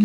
Oh,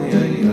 yeah, yeah.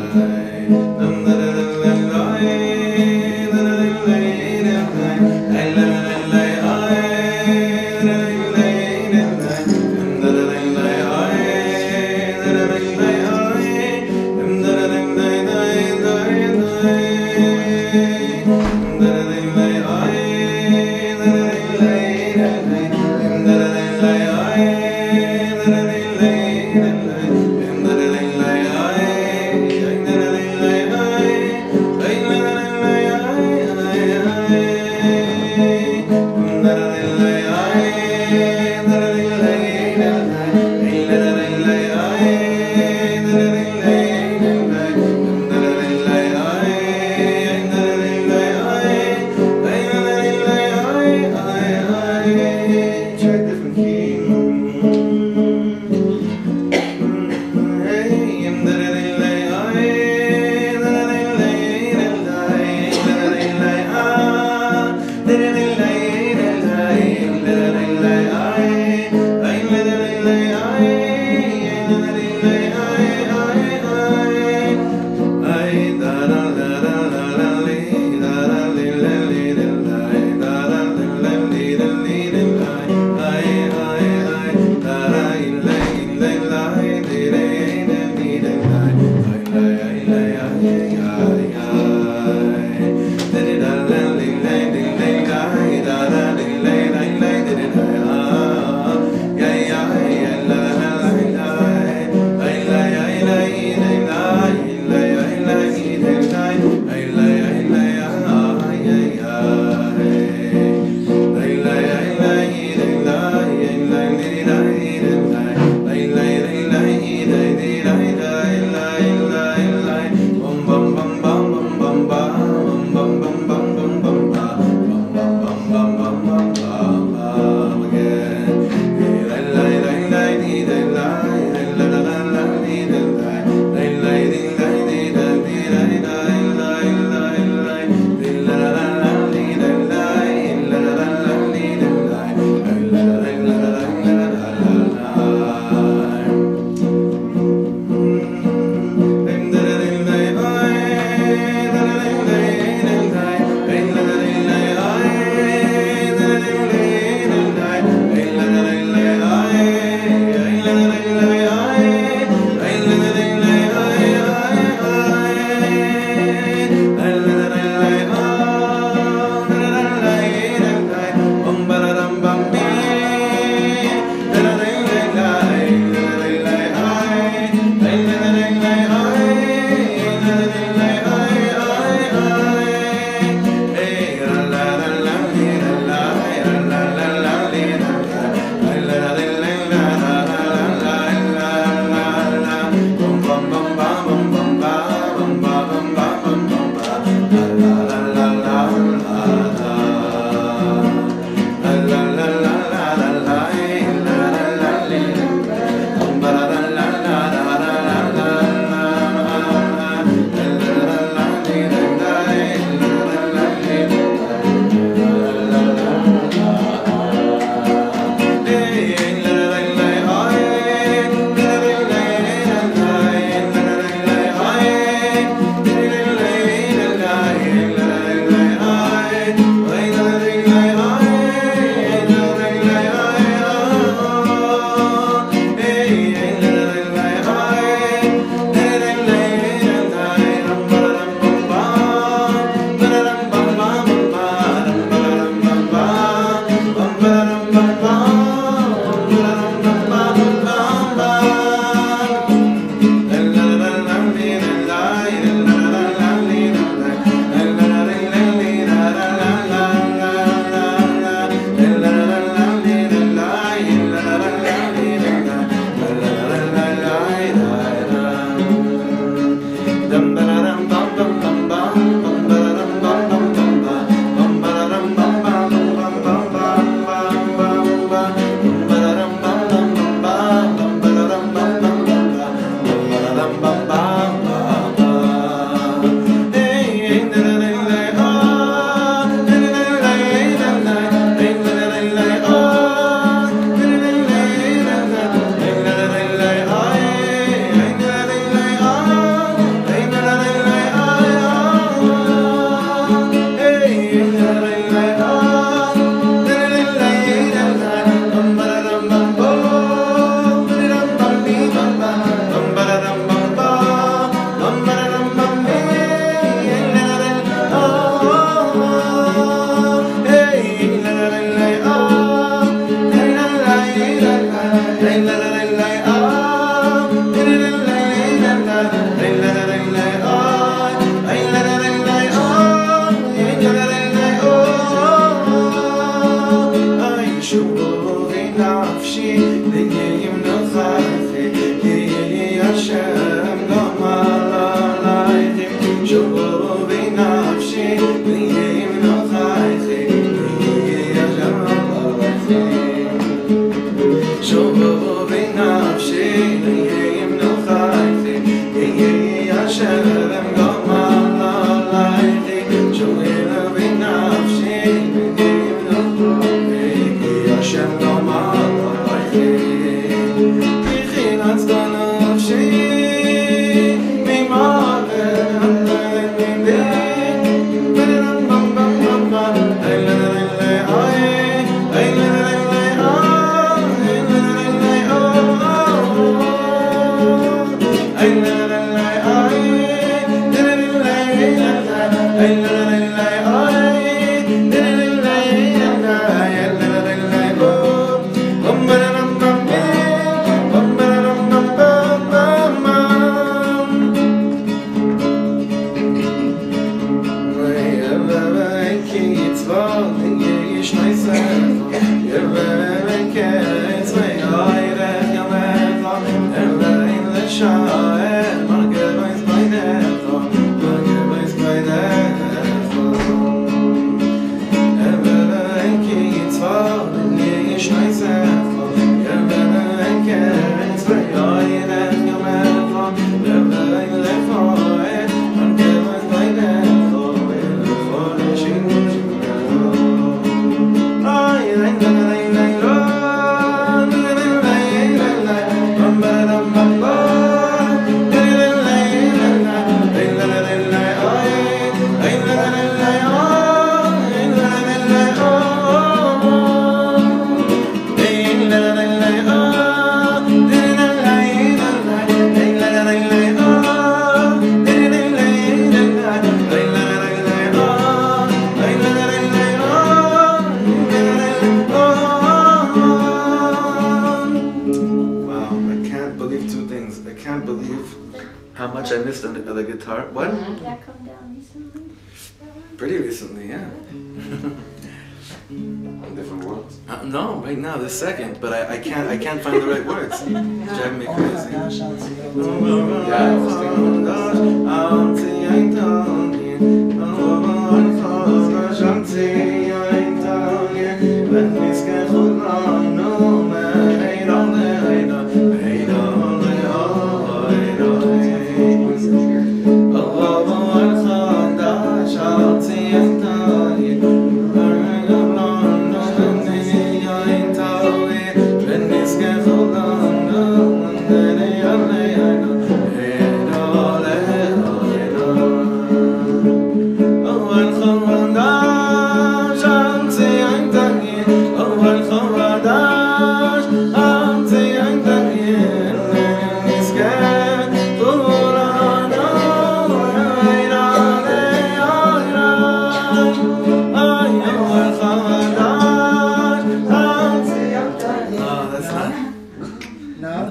Second, but I can't find the right words. It's driving me crazy.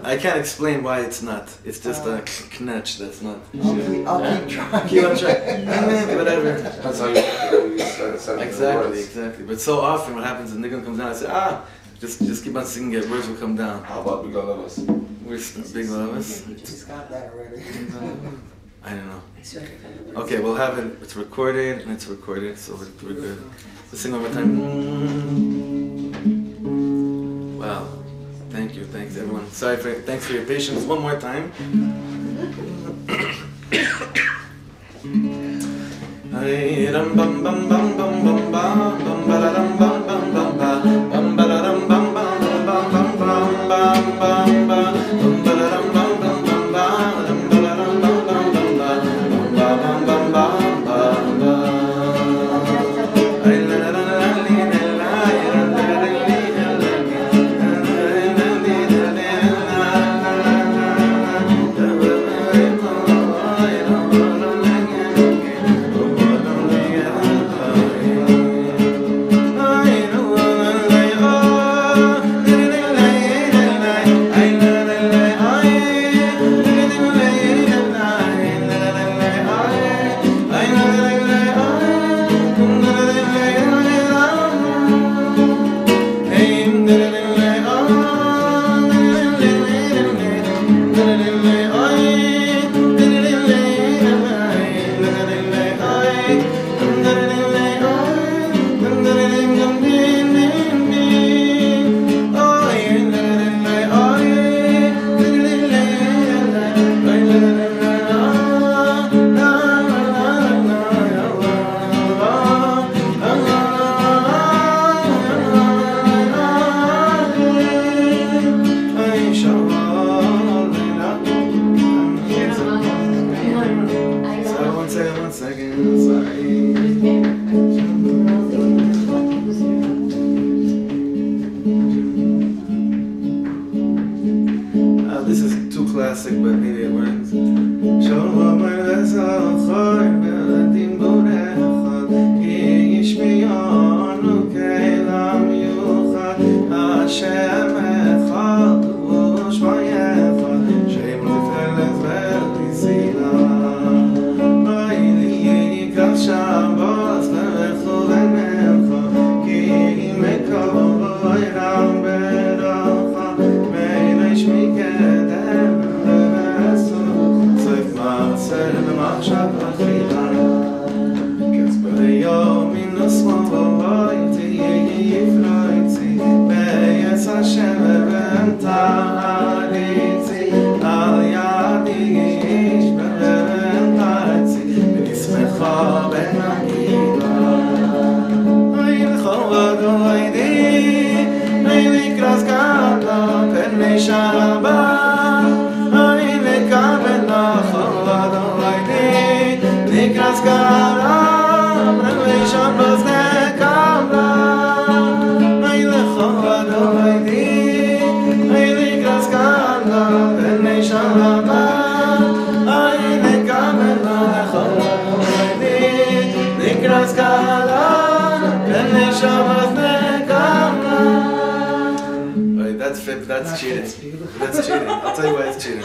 I can't explain why it's not. It's just a knetch that's not. I'll keep trying. Keep on trying. Whatever. That's how you start Exactly. But so often what happens is Nigun comes down, I say, just keep on singing it, words will come down. How about Big Lovers? We're Big Lovers. You just got that already. I don't know. Okay, we'll have it. It's recorded, and it's recorded, so we're good. Let's sing one more time. Wow. Thanks everyone. Thanks for your patience. One more time. That's cheating. That's cheating. I'll tell you why it's cheating.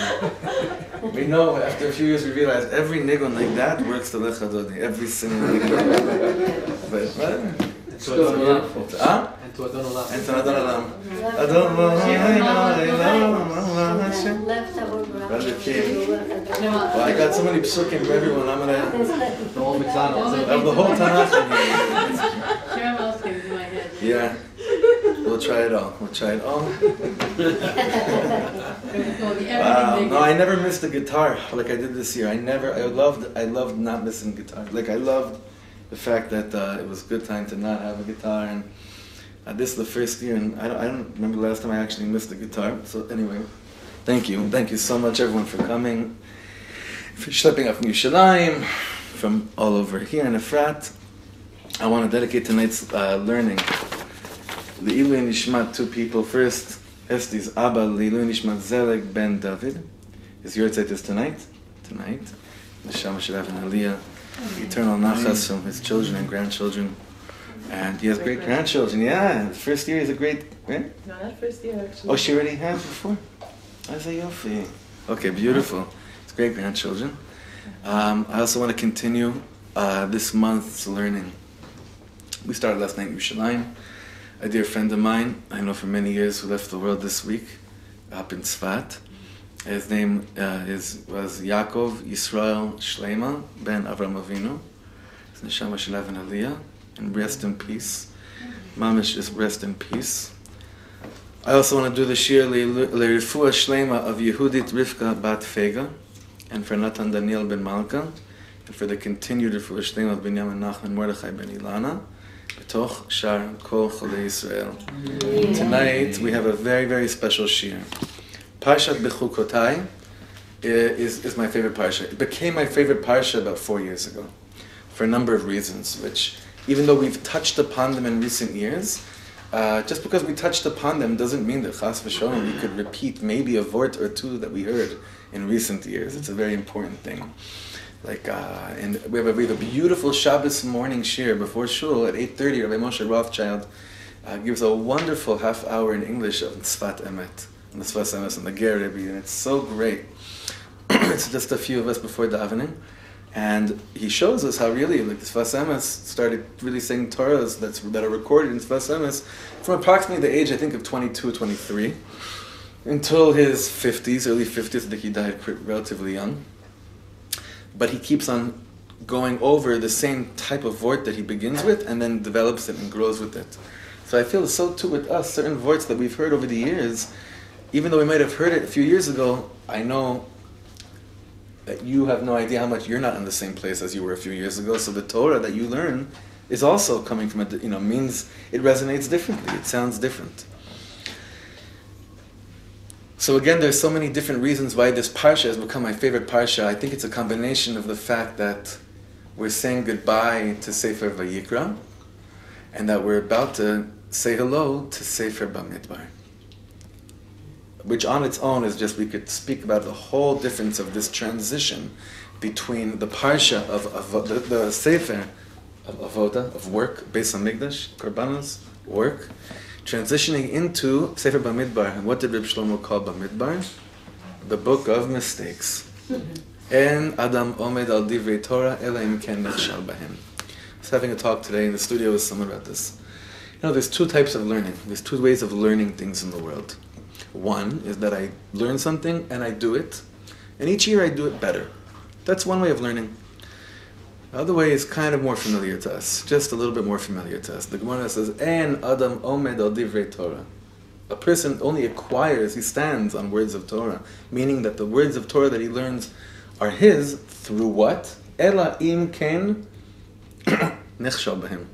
We know after a few years we realize every nigun like that works the lechadodi. Every single nigun. But what? And to Adon Olam. And to Adon Olam. Adon Olam. Brother King. Well, I got so many psukim for everyone. I'm gonna have the whole Tanakh in here. Yeah. We'll try it all. Wow. No, I never missed a guitar like I did this year. I loved not missing guitar. Like I loved the fact that it was a good time to not have a guitar. And this is the first year, and I don't remember the last time I actually missed a guitar. So anyway, thank you so much everyone for coming, for schlepping up from Yerushalayim, from all over here in Efrat. I want to dedicate tonight's learning Le'ilui Nishmat, two people. First, Esti's Abba, Le'ilui Nishmat Zelek ben David. His yahrzeit is tonight. Neshama should have an aliyah, eternal nachas from his children and grandchildren. And he has great grandchildren. Yeah, first year is a great, right? No, not first year actually. Oh, she already has before? Yofi. Okay, beautiful. It's great grandchildren. I also want to continue this month's learning. We started last night in Yerushalayim. A dear friend of mine, I know for many years, who left the world this week, up in Tzfat. His name was Yaakov Yisrael Shlema ben Avram Avinu. His neshama shel have an aliyah, and rest in peace. Mamish, just rest in peace. I also want to do the shir le'rifua Shlema of Yehudit Rivka bat Fega, and for Natan Daniel ben Malka, and for the continued rifua Shlema of Binyamin Nachman Mordechai ben Ilana. Tonight we have a very, very special shir. Parshat Bechukotai is my favorite parsha. It became my favorite parsha about 4 years ago for a number of reasons, which even though we've touched upon them in recent years, just because we touched upon them doesn't mean that chas v'sholom we could repeat maybe a vort or two that we heard in recent years. It's a very important thing. And we have a beautiful Shabbos morning shir before shul at 8:30. Rabbi Moshe Rothschild gives a wonderful half hour in English of Tzfat Emet, and the Tzfat Emet and the Ger Rebbe, and it's so great. It's just a few of us before davening, and he shows us how really the Tzfat Emet started really saying Torahs that are recorded in Tzfat Emet from approximately the age I think of 22, 23, until his 50s, early 50s. I think he died relatively young. But he keeps on going over the same type of vort that he begins with and then develops it and grows with it. So I feel so too with us, certain vorts that we've heard over the years, even though we might have heard it a few years ago, I know that you have no idea how much you're not in the same place as you were a few years ago. So the Torah that you learn is also coming from means it resonates differently, it sounds different. So again, there's so many different reasons why this parsha has become my favorite parsha. I think it's a combination of the fact that we're saying goodbye to Sefer Vayikra, and that we're about to say hello to Sefer Bamidbar, which on its own is just, we could speak about the whole difference of this transition between the parsha of the Sefer of Avoda, of work, Beis HaMikdash, Korbanos, work, transitioning into Sefer Bamidbar. And what did Rabbi Shlomo call Bamidbar? The book of mistakes. En Adam Omed al Divrei Torah Ela Im Ken Nechshal Bahem. I was having a talk today in the studio with someone about this. There's two types of learning. There's two ways of learning things in the world. One is that I learn something and I do it, and each year I do it better. That's one way of learning. The other way is kind of more familiar to us, just a little bit more familiar to us. The Gemara says, En Adam Omed al Divrei Torah. A person only acquires, he stands on words of Torah, meaning that the words of Torah that he learns are his through what? Ela im ken Nechshal b'hem.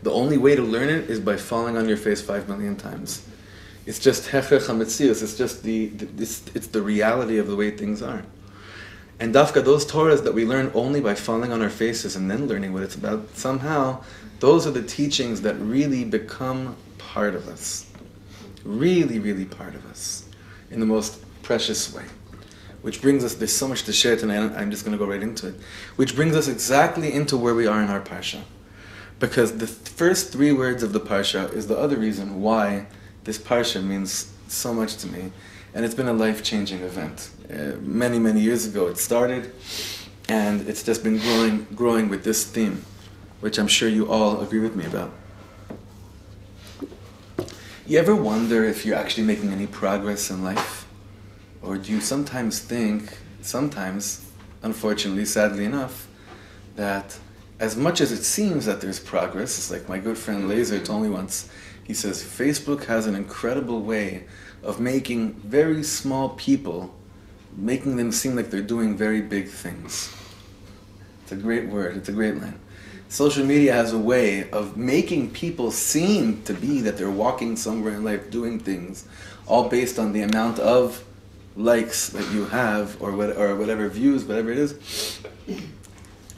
The only way to learn it is by falling on your face 5 million times. It's just hechech hametzius. It's just it's the reality of the way things are. And dafka, those Torahs that we learn only by falling on our faces and then learning what it's about, somehow, those are the teachings that really become part of us. Really, really part of us. In the most precious way. Which brings us, there's so much to share tonight, I'm just going to go right into it. Which brings us exactly into where we are in our parsha. Because the first 3 words of the parsha is the other reason why this parsha means so much to me. And it's been a life-changing event. Many, many years ago it started, and it's just been growing with this theme, which I'm sure you all agree with me about. You ever wonder if you're actually making any progress in life? Or do you sometimes think, unfortunately, sadly enough, that as much as it seems that there's progress, it's like my good friend Laser told me once, he says, Facebook has an incredible way of making very small people, making them seem like they're doing very big things. It's a great word, it's a great line. Social media has a way of making people seem to be that they're walking somewhere in life, doing things, all based on the amount of likes that you have, or whatever views, whatever it is.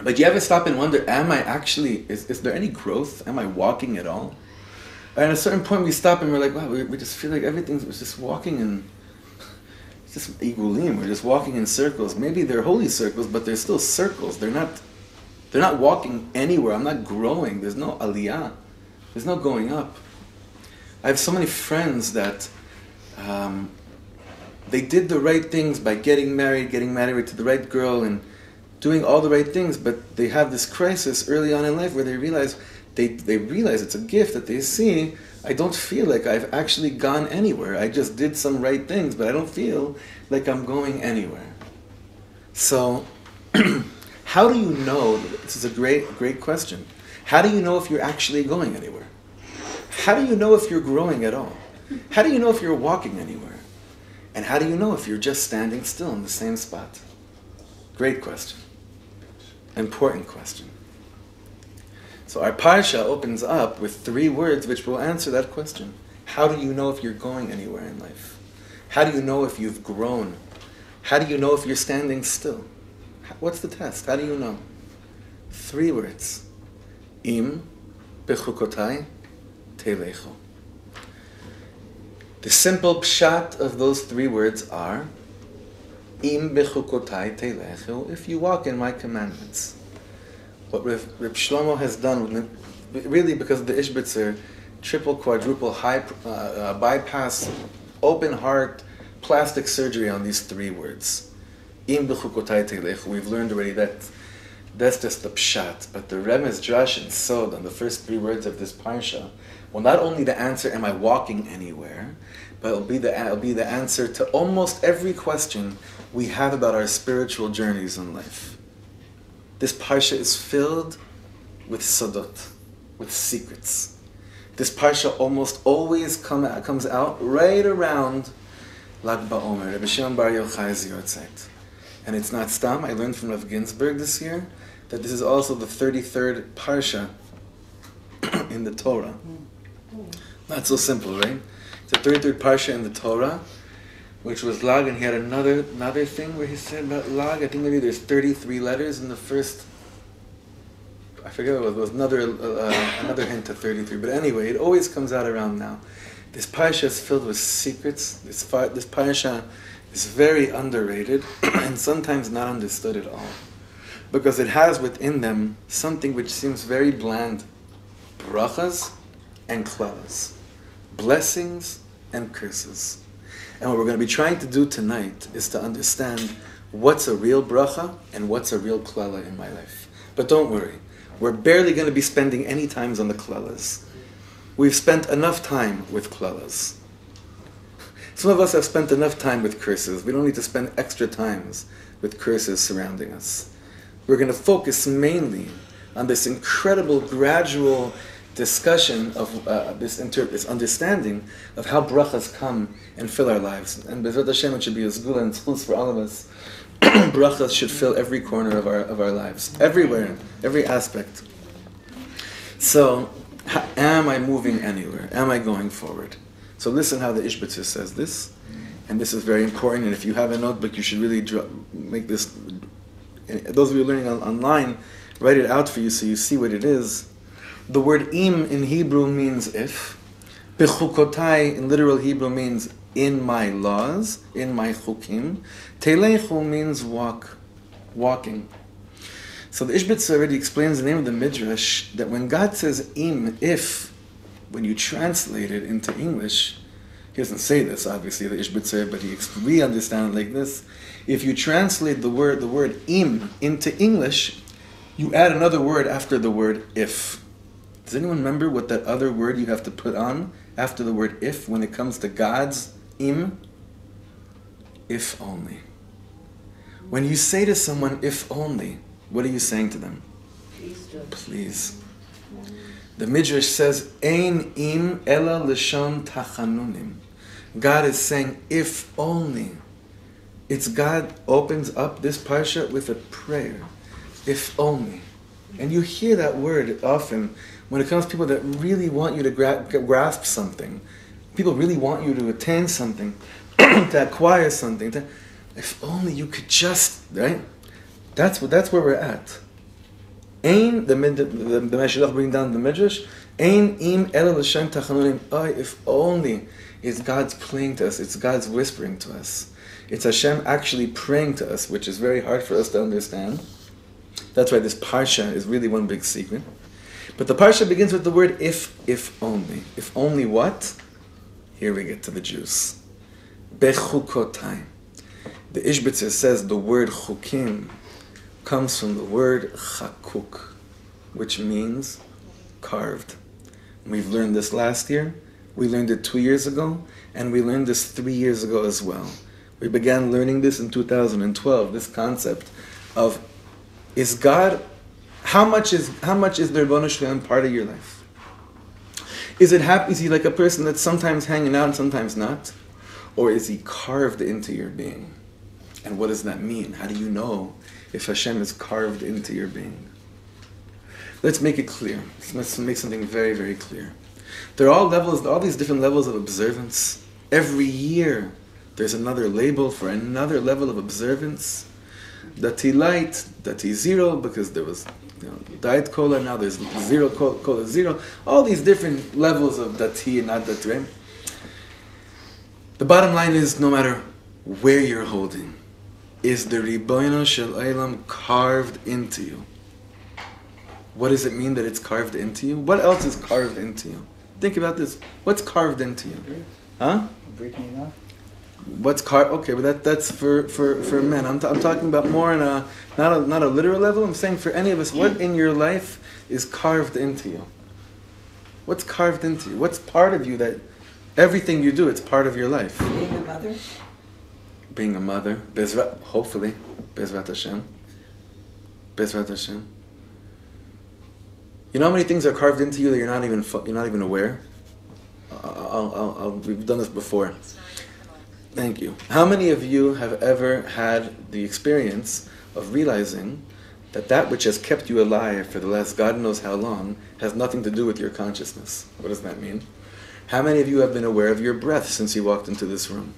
But you ever stop and wonder, am I actually, is there any growth? Am I walking at all? And at a certain point we stop and we're like, wow, we just feel like everything's just walking in, it's just igulim, we're just walking in circles. Maybe they're holy circles, but they're still circles. They're not walking anywhere. I'm not growing. There's no aliyah. There's no going up. I have so many friends that they did the right things by getting married to the right girl and doing all the right things, but they have this crisis early on in life where they realize it's a gift that they see. I don't feel like I've actually gone anywhere. I just did some right things, but I don't feel like I'm going anywhere. So, how do you know? This is a great question. How do you know if you're actually going anywhere? How do you know if you're growing at all? How do you know if you're walking anywhere? And how do you know if you're just standing still in the same spot? Great question. Important question. So our parsha opens up with 3 words which will answer that question. How do you know if you're going anywhere in life? How do you know if you've grown? How do you know if you're standing still? What's the test? How do you know? 3 words. Im Bechukotai telecho. The simple pshat of those 3 words are Im Bechukotai telecho, if you walk in my commandments. What Rabbi Shlomo has done, really because of the Ishbitzer, triple, quadruple, high bypass, open heart, plastic surgery on these 3 words. Im Bechukotai telecho. We've learned already that that's just the pshat, but the remez, drash, and sod on the first 3 words of this parsha will not only the answer, am I walking anywhere, but it'll be the answer to almost every question we have about our spiritual journeys in life. This parsha is filled with sodot, with secrets. This parsha almost always comes out right around Lag BaOmer, Rabbi Shimon Bar Yochai's Yortzeit. And it's not stam. I learned from Rav Ginsburg this year that this is also the 33rd parsha in the Torah. Not so simple, right? It's the 33rd parsha in the Torah, which was Lag, and he had another thing where he said about Lag, I think maybe there's 33 letters in the first, I forget what it was, another hint to 33, but anyway, it always comes out around now. This parsha is filled with secrets. This parsha is very underrated and sometimes not understood at all, because it has within them something which seems very bland. Brachas and klalas. Blessings and curses. And what we're going to be trying to do tonight is to understand what's a real bracha and what's a real klala in my life. But don't worry, we're barely going to be spending any times on the klalas. We've spent enough time with klalas. Some of us have spent enough time with curses. We don't need to spend extra times with curses surrounding us. We're going to focus mainly on this incredible gradual discussion of this understanding of how brachas come and fill our lives. And B'ezrat Hashem, it should be a zgula and tzchus for all of us. Brachas should fill every corner of our lives, everywhere, every aspect. So, am I moving anywhere? Am I going forward? So listen how the Ishbitzer says this, and this is very important, and if you have a notebook, you should really make this, those of you learning online, write it out for you so you see what it is. The word im in Hebrew means if. Bechukotai in literal Hebrew means in my laws, in my chukim. Telechu means walking. So the Ishbitzer already explains the name of the Midrash, that when God says im, if, when you translate it into English, he doesn't say this, obviously, the Ishbitzer, but we understand it like this. If you translate the word im into English, you add another word after the word if. Does anyone remember what that other word you have to put on after the word if when it comes to God's im? If only. When you say to someone, if only, what are you saying to them? Please. The Midrash says, Ein im ela lishon tachanunim. God is saying, if only. It's God opens up this parsha with a prayer. If only. And you hear that word often when it comes to people that really want you to grasp something. People really want you to attain something, to acquire something. If only you could just, right? That's where we're at. Ein, the Mashiach bring down the Midrash, Ein im ela l'shem tachanunim. If only it's God's playing to us, it's God's whispering to us. It's Hashem actually praying to us, which is very hard for us to understand. That's why this parsha is really one big secret. But the parsha begins with the word if only. If only what? Here we get to the juice. Bechukotai. The Ishbitzer says the word chukim comes from the word chakuk, which means carved. We've learned this last year, we learned it 2 years ago, and we learned this 3 years ago as well. We began learning this in 2012, this concept of, is God, how much is the Ribono Shel Olam part of your life? Is he like a person that's sometimes hanging out and sometimes not? Or is he carved into your being? And what does that mean? How do you know if Hashem is carved into your being? Let's make it clear. Let's make something very, very clear. There are all these different levels of observance. Every year, there's another label for another level of observance. Dati light, Dati zero, because there was Diet Cola, now there's zero Cola zero. All these different levels of Dati and not Dati. The bottom line is, no matter where you're holding, is the Ribono Shel Olam carved into you? What does it mean that it's carved into you? What else is carved into you? Think about this. What's carved into you? Huh? Breaking enough. What's carved? Okay, but that's for men. I'm talking about more on a not a literal level. I'm saying for any of us, what in your life is carved into you? What's carved into you? What's part of you that everything you do, it's part of your life? Being a mother. Being a mother, Bezrat, hopefully, Bezrat Hashem. Bezrat Hashem. You know how many things are carved into you that you're not even aware? We've done this before. Thank you. How many of you have ever had the experience of realizing that which has kept you alive for the last God knows how long has nothing to do with your consciousness? What does that mean? How many of you have been aware of your breath since you walked into this room?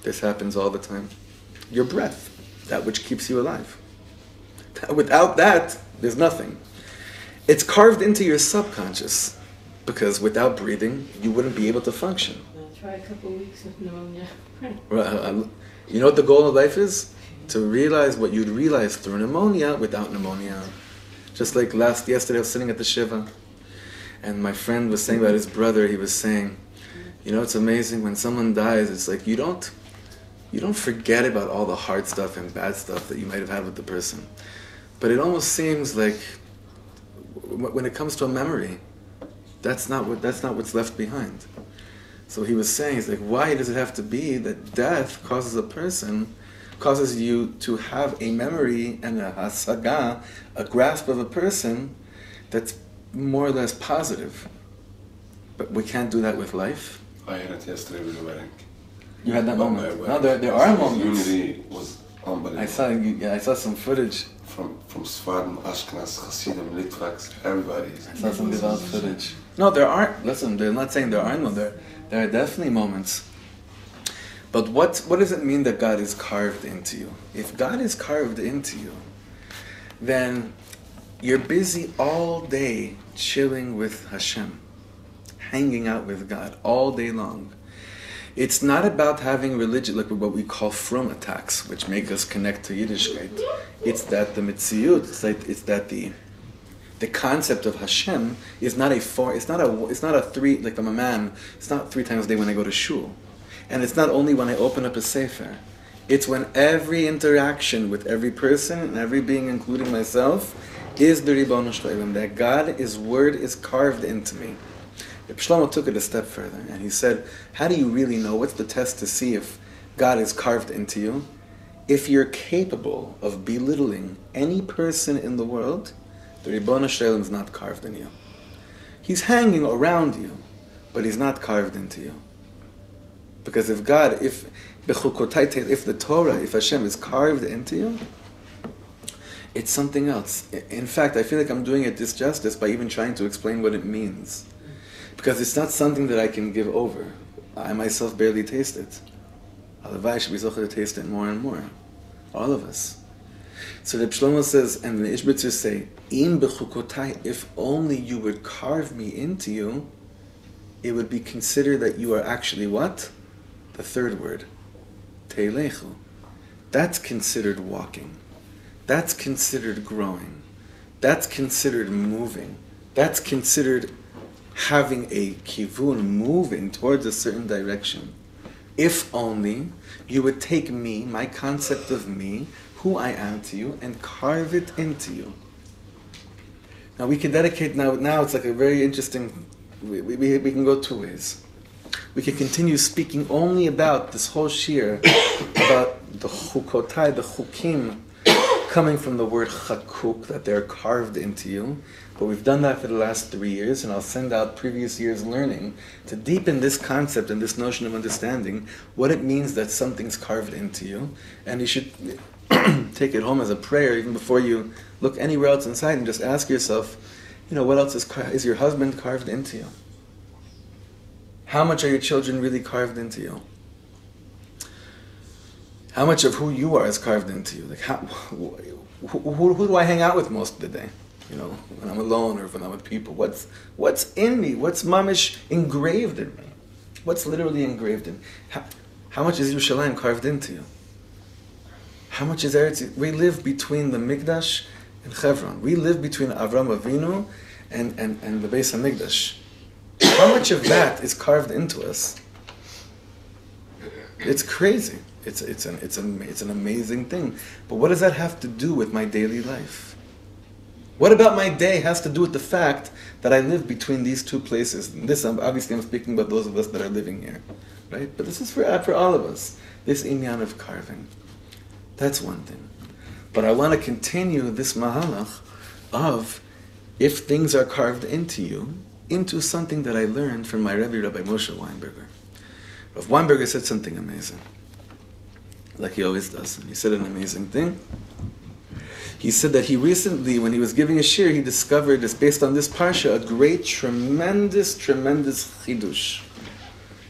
This happens all the time. Your breath, that which keeps you alive. Without that, there's nothing. It's carved into your subconscious, because without breathing, you wouldn't be able to function. I'll try a couple of weeks of pneumonia. You know what the goal of life is? To realize what you'd realize through pneumonia without pneumonia. Just like yesterday I was sitting at the Shiva, and my friend was saying about his brother, he was saying, it's amazing when someone dies, it's like you don't forget about all the hard stuff and bad stuff that you might have had with the person. But it almost seems like when it comes to a memory, that's not what's left behind. So he was saying, he's like, why does it have to be that death causes you to have a memory and a hasaga, a grasp of a person that's more or less positive? But we can't do that with life. I had it yesterday with the wedding. You had that moment. No, there are moments. Unity was unbelievable. I saw some footage from Sfardim, Ashkenaz, Hasidim, Litvaks, everybody. It's not some devout footage. No, there aren't. Listen, they're not saying there aren't. No, there are definitely moments. But what does it mean that God is carved into you? If God is carved into you, then you're busy all day chilling with Hashem, hanging out with God all day long. It's not about having religion, like what we call frum attacks, which make us connect to Yiddishkeit. It's that the mitziyut, it's that the concept of Hashem is not it's not a three, like I'm a man, it's not 3 times a day when I go to shul. And it's not only when I open up a sefer. It's when every interaction with every person and every being, including myself, is the Ribbono Shel Olam, that God's word is carved into me. Rabbi Shlomo took it a step further, and he said, how do you really know? What's the test to see if God is carved into you? If you're capable of belittling any person in the world, the Ribbono Shel Olam is not carved in you. He's hanging around you, but he's not carved into you. Because if God, if Bechukotai, if the Torah, if Hashem is carved into you, it's something else. In fact, I feel like I'm doing it disjustice by even trying to explain what it means. Because it's not something that I can give over. I myself barely taste it. Halavai should be zocher to taste it more and more. All of us. So Rabbi Shlomo says, and the Ishbitzers say, Im Bechukotai, if only you would carve me into you, it would be considered that you are actually what? The third word. Teilechu. That's considered walking. That's considered growing. That's considered moving. That's considered having a kivun, moving towards a certain direction. If only you would take me, my concept of me, who I am to you, and carve it into you. Now we can dedicate, now it's like a very interesting, we can go 2 ways. We can continue speaking only about this whole shir, about the chukotai, the chukim, coming from the word chakuk, that they're carved into you. But we've done that for the last 3 years, and I'll send out previous years' learning to deepen this concept and this notion of understanding what it means that something's carved into you. And you should take it home as a prayer, even before you look anywhere else inside, and just ask yourself, what else is your husband carved into you? How much are your children really carved into you? How much of who you are is carved into you? Like, who do I hang out with most of the day? When I'm alone or when I'm with people. What's in me? What's mamish engraved in me? What's literally engraved in me? How much is Yerushalayim carved into you? How much is Eretz? We live between the Mikdash and Hebron. We live between Avram Avinu and the Beis HaMikdash. How much of that is carved into us? It's crazy. It's an amazing thing. But what does that have to do with my daily life? What about my day has to do with the fact that I live between these 2 places? And this, obviously, I'm speaking about those of us that are living here, right? But this is for all of us. This inyan of carving. That's one thing. But I want to continue this mahalach of if things are carved into you, into something that I learned from my Rebbe, Rabbi Moshe Weinberger. Rav Weinberger said something amazing, like he always does. And he said an amazing thing. He said that he recently, when he was giving a shir, he discovered, this based on this parsha, a great, tremendous chidush.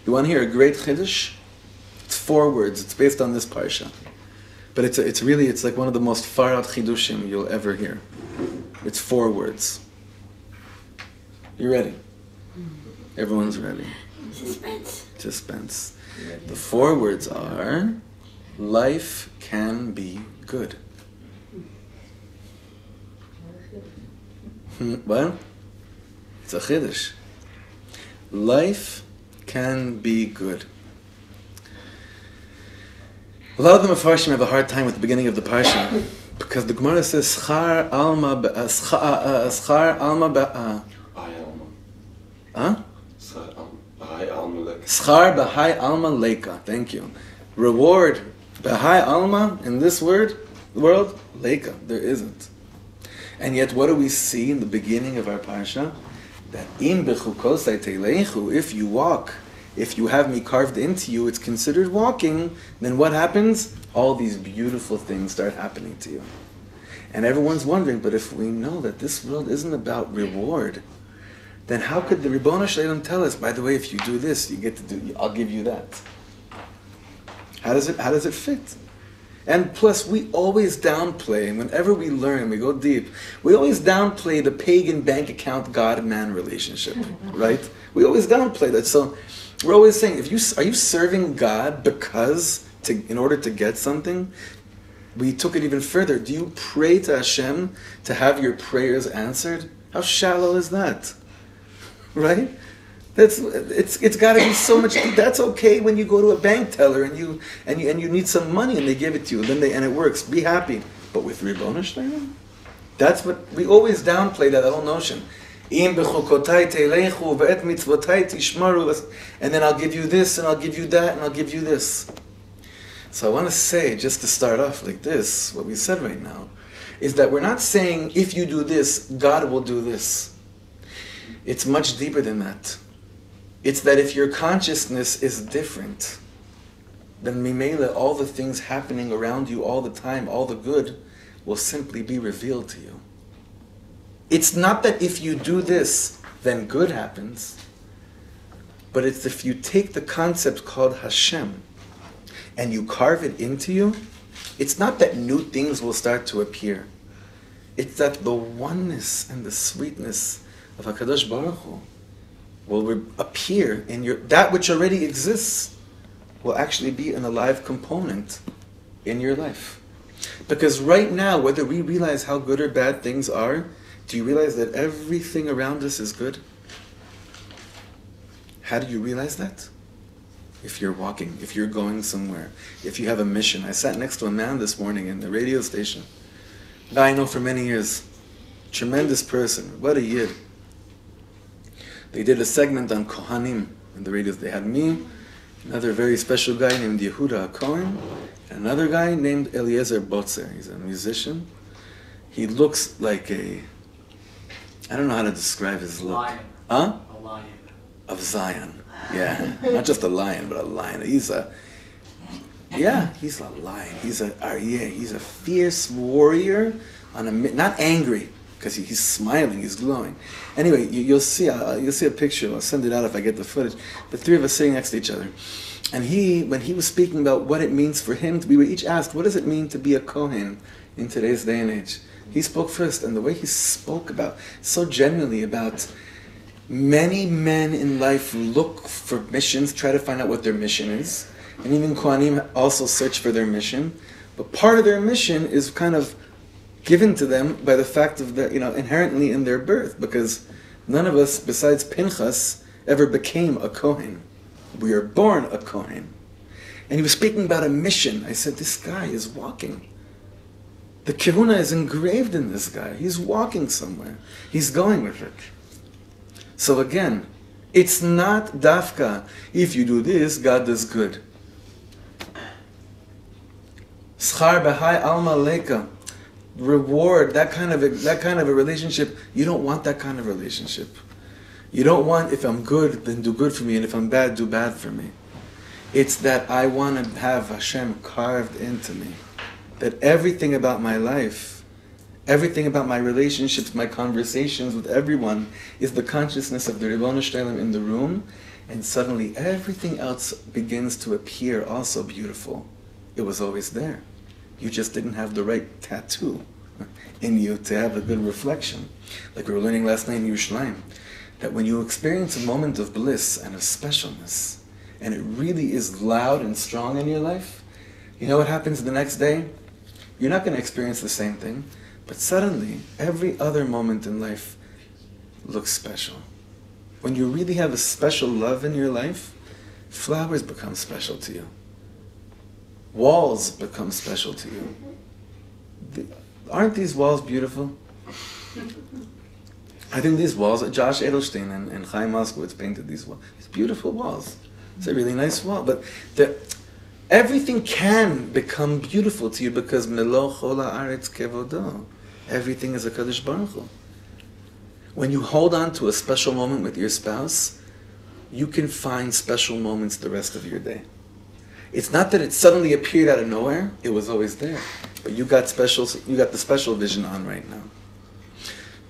You want to hear a great chidush? It's 4 words. It's based on this parsha. But it's like one of the most far out chidushim you'll ever hear. It's 4 words. You ready? Everyone's ready. Suspense. The 4 words are, life can be good. What? It's a chiddush. Life can be good. A lot of the Mefarshim have a hard time with the beginning of the parsha because the Gemara says schar alma schar b'hai alma leika. Thank you. Reward b'hai alma in this world leika. There isn't. And yet, what do we see in the beginning of our parsha? That im bechukotai teilechu, if you walk, if you have me carved into you, it's considered walking. Then what happens? All these beautiful things start happening to you. And everyone's wondering, but if we know that this world isn't about reward, then how could the Ribbono Shel Olam tell us, by the way, if you do this, you get to do, I'll give you that? How does it fit? And plus, we always downplay, and whenever we learn, we go deep, we always downplay the pagan bank account God-man relationship, right? We always downplay that. So we're always saying, are you serving God in order to get something? We took it even further. Do you pray to Hashem to have your prayers answered? How shallow is that? Right? It's got to be so much. That's okay when you go to a bank teller and you need some money and they give it to you, and it works. Be happy. But with Ribbono Shel Olam, that's what we always downplay, that whole notion. Im bechukotai telechu ve'et mitzvotai tishmaru, and then I'll give you this and I'll give you that and I'll give you this. So I want to say, just to start off like this, what we said right now, is that we're not saying if you do this, God will do this. It's much deeper than that. It's that if your consciousness is different, then Mimela, all the things happening around you all the time, all the good, will simply be revealed to you. It's not that if you do this, then good happens, but it's if you take the concept called Hashem and you carve it into you, it's not that new things will start to appear. It's that the oneness and the sweetness of HaKadosh Baruch Hu will appear in that which already exists will actually be an alive component in your life. Because right now, whether we realize how good or bad things are, do you realize that everything around us is good? How do you realize that? If you're walking, if you're going somewhere, if you have a mission. I sat next to a man this morning in the radio station, a guy I know for many years, tremendous person, what a yid. They did a segment on Kohanim in the radios. They had me, another very special guy named Yehuda Cohen, and another guy named Eliezer Botzer. He's a musician. He looks like I don't know how to describe his look. Lion. Huh? A lion. Of Zion. Yeah. Not just a lion, but a lion. He's a lion. He's a fierce warrior not angry, because he's smiling, he's glowing. Anyway, you'll see a picture. I'll send it out if I get the footage. The three of us sitting next to each other. And when he was speaking about what it means for him we were each asked, what does it mean to be a Kohen in today's day and age? He spoke first, and the way he spoke so genuinely about many men in life look for missions, try to find out what their mission is. And even Kohanim also search for their mission. But part of their mission is kind of given to them by the fact of inherently in their birth, because none of us, besides Pinchas, ever became a Kohen. We are born a Kohen. And he was speaking about a mission. I said, this guy is walking. The Kehuna is engraved in this guy. He's walking somewhere. He's going with it. So again, it's not dafka. If you do this, God does good. Schar b'hai alma leka. Reward, that kind of a relationship. You don't want that kind of relationship. You don't want, if I'm good, then do good for me, and if I'm bad, do bad for me. It's that I want to have Hashem carved into me. That everything about my life, everything about my relationships, my conversations with everyone, is the consciousness of the Ribbono Shel Olam in the room, and suddenly everything else begins to appear also beautiful. It was always there. You just didn't have the right tattoo in you to have a good reflection. Like we were learning last night in Yerushalayim, that when you experience a moment of bliss and of specialness, and it really is loud and strong in your life, you know what happens the next day? You're not going to experience the same thing, but suddenly, every other moment in life looks special. When you really have a special love in your life, flowers become special to you. Walls become special to you. Aren't these walls beautiful? I think these walls, Josh Edelstein and Chaim Moskowitz painted these walls. These beautiful walls. It's a really nice wall. But everything can become beautiful to you because Melo Chol Haaretz Kevodo. Everything is a Kadosh Baruch Hu. When you hold on to a special moment with your spouse, you can find special moments the rest of your day. It's not that it suddenly appeared out of nowhere. It was always there. But you got the special vision on right now.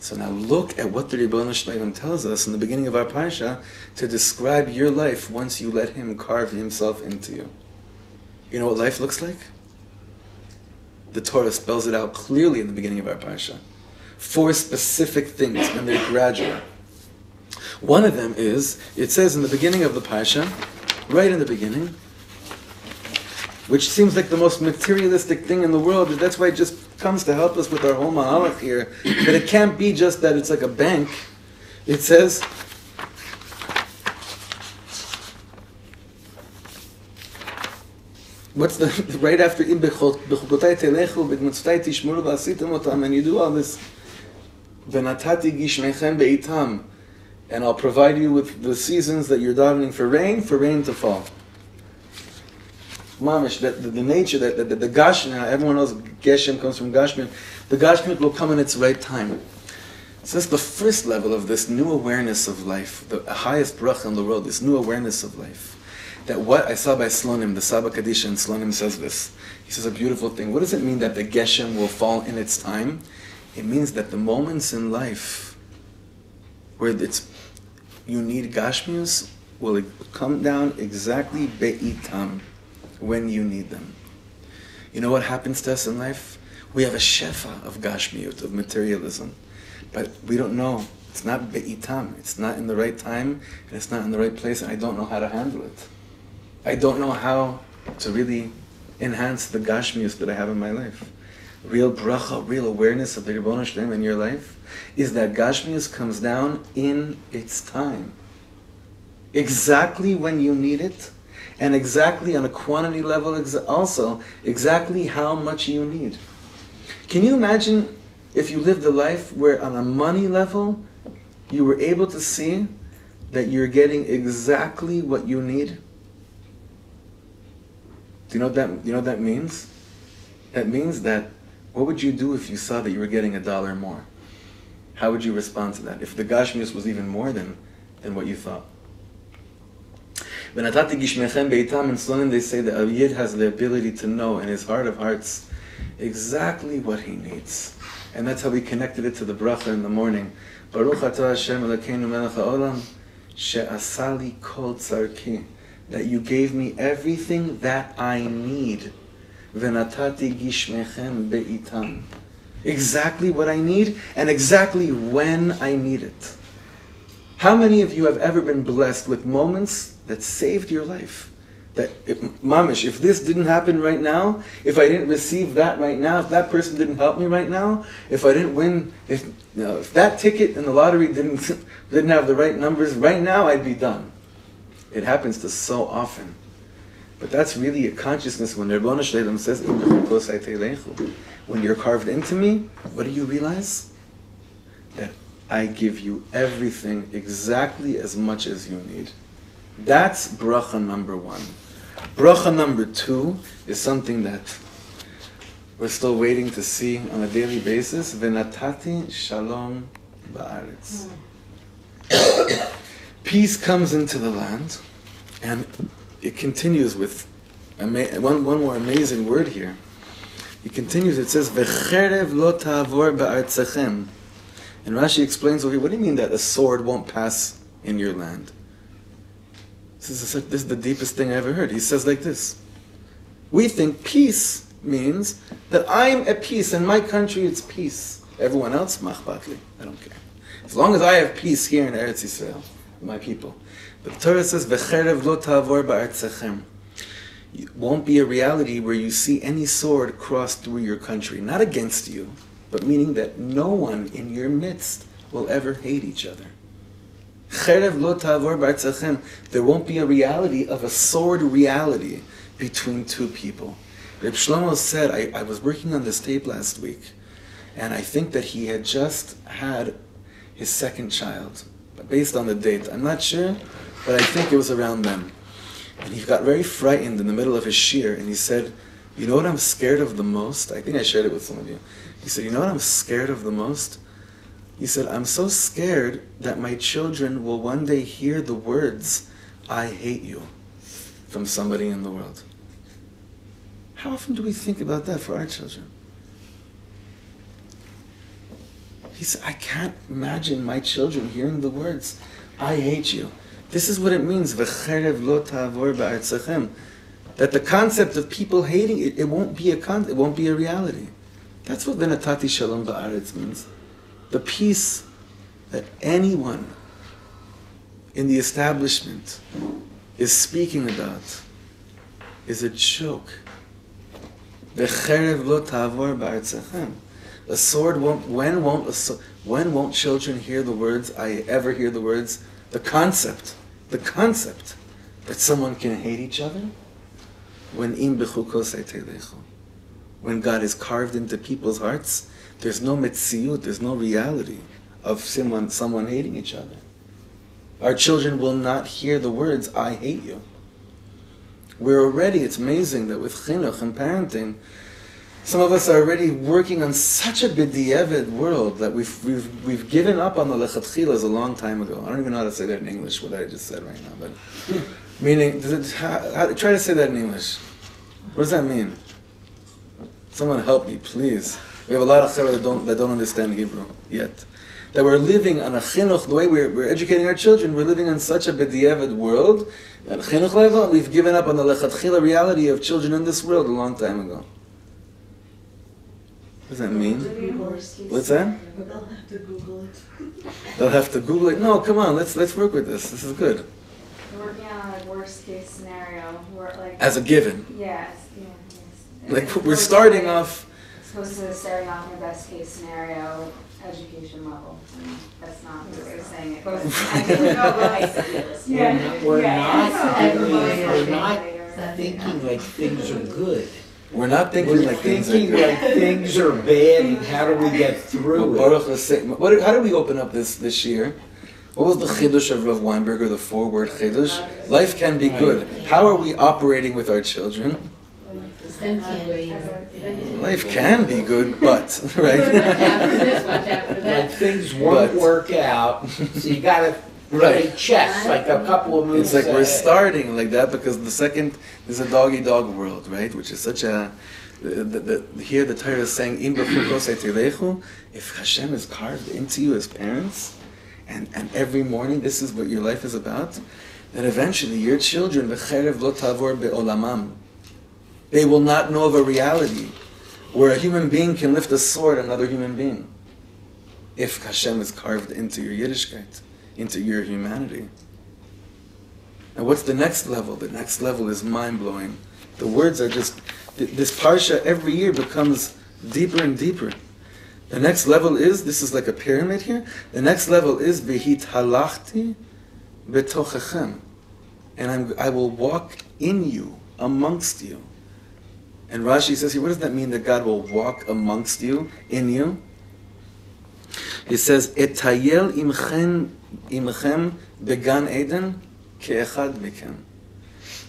So now look at what the Ribono Shel Olam tells us in the beginning of our parsha to describe your life once you let Him carve Himself into you. You know what life looks like? The Torah spells it out clearly in the beginning of our parsha. 4 specific things, and they're gradual. One of them is, it says in the beginning of the parsha, right in the beginning, which seems like the most materialistic thing in the world, that's why it just comes to help us with our whole mahalach here, but it can't be just that it's like a bank. It says, what's the, right after, Bechukotai telechu, b'mitzvotai tishmuru v'asitem otam, and you do all this, v'natati gishmechem be'itam, and I'll provide you with the seasons that you're davening for rain to fall. Mamish, that the nature, that the Gashmi, everyone knows Geshem comes from Gashmi, the Gashmi will come in its right time. So that's the first level of this new awareness of life, the highest bracha in the world, this new awareness of life. That what I saw by Slonim, the Saba Kadisha in Slonim says this. He says a beautiful thing. What does it mean that the Geshem will fall in its time? It means that the moments in life where you need Gashmius will come down exactly be'itam, when you need them. You know what happens to us in life? We have a shefa of gashmiyut, of materialism, but we don't know. It's not be'itam. It's not in the right time, and it's not in the right place, and I don't know how to handle it. I don't know how to really enhance the gashmiyut that I have in my life. Real bracha, real awareness of the Ribono Shel Olam in your life is that gashmiyut comes down in its time. Exactly when you need it, and exactly on a quantity level also, exactly how much you need. Can you imagine if you lived a life where on a money level, you were able to see that you're getting exactly what you need? Do you know what that means? That means that, what would you do if you saw that you were getting $1 more? How would you respond to that? If the Gashmius was even more than what you thought? V'natati gishmechem be'itam, in Slonim they say that a Yid has the ability to know in his heart of hearts exactly what he needs. And that's how we connected it to the bracha in the morning. Baruch atah Hashem Elokeinu melech ha'olam, she'asali kol tzarki, that you gave me everything that I need. V'natati gishmechem be'itam. Exactly what I need, and exactly when I need it. How many of you have ever been blessed with moments that saved your life? That, mamish, if this didn't happen right now, if I didn't receive that right now, if that person didn't help me right now, if I didn't win, if that ticket in the lottery didn't have the right numbers, right now I'd be done. It happens to so often. But that's really a consciousness when Ribono Shel Olam says, when you're carved into me, what do you realize? That I give you everything exactly as much as you need. That's bracha number 1. Bracha number 2 is something that we're still waiting to see on a daily basis. V'natati shalom ba'aretz. Peace comes into the land, and it continues with one more amazing word here. It continues, it says, V'cherev lo ta'avor ba'artzachem. And Rashi explains over here, what do you mean that a sword won't pass in your land? This is the deepest thing I ever heard. He says like this. We think peace means that I'm at peace, in my country it's peace. Everyone else, machbatli, I don't care. As long as I have peace here in Eretz Yisrael, my people. But the Torah says, V'cherev lo ta'avor ba'artzachem. It won't be a reality where you see any sword cross through your country. Not against you, but meaning that no one in your midst will ever hate each other. Cherev lo ta'avor ba'artzachem. There won't be a reality of a sword reality between two people. Rabbi Shlomo said, I was working on this tape last week, and I think that he had just had his second child, based on the date. I'm not sure, but I think it was around then. And he got very frightened in the middle of his shiur, and he said, you know what I'm scared of the most? I think I shared it with some of you. He said, you know what I'm scared of the most? He said, I'm so scared that my children will one day hear the words, I hate you, from somebody in the world. How often do we think about that for our children? He said, I can't imagine my children hearing the words, I hate you. This is what it means, v'cherev lo ta'avor ba'artzachem. That the concept of people hating it won't be it won't be a reality. That's what v'natati shalom ba'aretz means. The peace that anyone in the establishment is speaking about is a joke. V'cherev lo ta'avor ba'artzachem. A sword won't. When won't children hear the words? I ever hear the words? The concept that someone can hate each other. When when God is carved into people's hearts, there's no metziut, there's no reality of someone hating each other. Our children will not hear the words, I hate you. It's amazing that with chinuch and parenting, some of us are already working on such a b'diavad world that we've given up on the lechatchilas a long time ago. I don't even know how to say that in English, what I just said right now, but meaning, try to say that in English. What does that mean? Someone help me, please. We have a lot of chevra that don't understand Hebrew yet. That we're living on a chinuch, the way we're educating our children, we're living on such a b'diavad world that chinuch level, we've given up on the lechatchila reality of children in this world a long time ago. What does that mean? What's that? They'll have to Google it. They'll have to Google it. No, come on, let's work with this. This is good. We're working on a worst case scenario. As a given. Yes. Like we're starting off. Supposed to starting off in the best case scenario education level. And that's not the way of saying it. But We're not thinking like things are good. We're not thinking like things are good. Like things are bad, and how do we get through it? How do we open up this year? What was the chiddush of Rav Weinberger, the 4-word chiddush? Life can be good. How are we operating with our children? Life can be good, but, right? Like things won't work out, so you gotta play chess, like a couple of moves. It's like we're starting like that because the second is a dog-eat-dog world, right? Which is such a... here the Torah is saying, "Im bechukotai telechu," if Hashem is carved into you as parents, and every morning this is what your life is about, then eventually your children, v'cherev lo tavor be'olamam, they will not know of a reality where a human being can lift a sword at another human being. If Hashem is carved into your Yiddishkeit, into your humanity. And what's the next level? The next level is mind-blowing. The words are just, this parsha every year becomes deeper and deeper. The next level is, this is like a pyramid here, the next level is, v'hithalachti betochechem. And I will walk in you, amongst you. And Rashi says here, what does that mean that God will walk amongst you, in you? He says, etayel imchem began Eden ke'echad mikem.